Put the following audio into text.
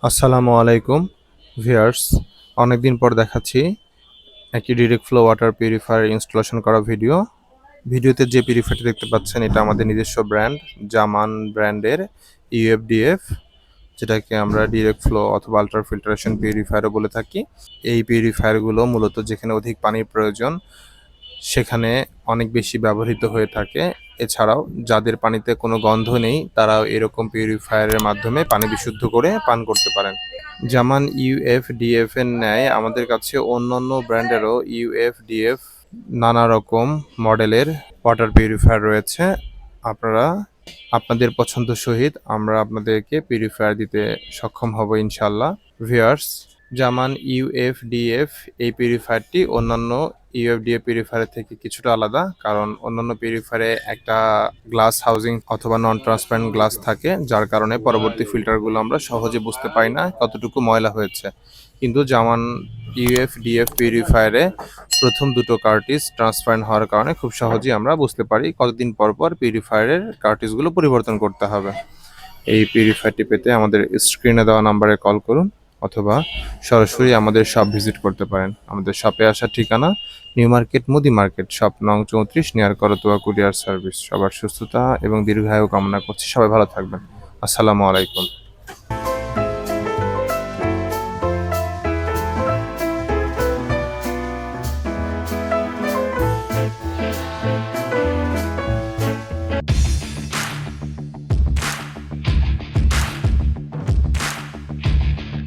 আসসালামু আলাইকুম ভিউয়ার্স, অনেকদিন পর দেখাচ্ছি একটি direct flow water purifier installation করা ভিডিওতে যে পিউরিফায়ারটি দেখতে পাচ্ছেন এটা আমাদের নিজস্ব ব্র্যান্ড জামান ব্র্যান্ডের ইউএফডিএফ, যেটাকে আমরা ডিরেক্ট ফ্লো অথবা আল্ট্রা ফিল্টারেশন পিউরিফায়ারও বলে থাকি। এই পিউরিফায়ারগুলো মূলত যেখানে অধিক পানির প্রয়োজন সেখানে অনেক বেশি ব্যবহৃত হয়ে থাকে। এছাড়াও যাদের পানিতে কোনো গন্ধ নেই তারাও এরকম পিউরিফায়ারের মাধ্যমে পানি বিশুদ্ধ করে পান করতে পারেন। যেমন ইউএফডিএফ এর ন্যায় আমাদের কাছে অন্যান্য ব্র্যান্ডেরও ইউএফডিএফ নানা রকম মডেলের ওয়াটার পিউরিফায়ার রয়েছে। আপনারা আপনাদের পছন্দ সহিত আমরা আপনাদেরকে পিউরিফায়ার দিতে সক্ষম হব ইনশাল্লাহ। ভিউয়ার্স, জামান ইউএফডিএফ এই পিউরিফায়ারটি অন্যান্য ইউএফডিএফ পিউরিফায়ার থেকে কিছুটা আলাদা, কারণ অন্যান্য পিউরিফায়ারে একটা গ্লাস হাউজিং অথবা নন ট্রান্সপারেন্ট গ্লাস থাকে, যার কারণে পরবর্তী ফিল্টারগুলো আমরা সহজে বুঝতে পারি না কতটুকু ময়লা হয়েছে। কিন্তু জামান ইউএফডিএফ পিউরিফায়ারে প্রথম দুটো কার্টিজ ট্রান্সপারেন্ট হওয়ার কারণে খুব সহজেই আমরা বুঝতে পারি কতদিন পর পর পিউরিফায়ারের কার্টিজগুলো পরিবর্তন করতে হবে। এই পিউরিফায়ারটি পেতে আমাদের স্ক্রিনে দেওয়া নাম্বারে কল করুন অথবা সরাসরি আমাদের শপ ভিজিট করতে পারেন। আমাদের শপে আসার ঠিকানা নিউ মার্কেট মুদি মার্কেট, শপ নং 34, নিয়ার করতোয়া কুরিয়ার সার্ভিস। সবার সুস্থতা এবং দীর্ঘায়ু কামনা করছি। সবাই ভালো থাকবেন। আসসালামু আলাইকুম।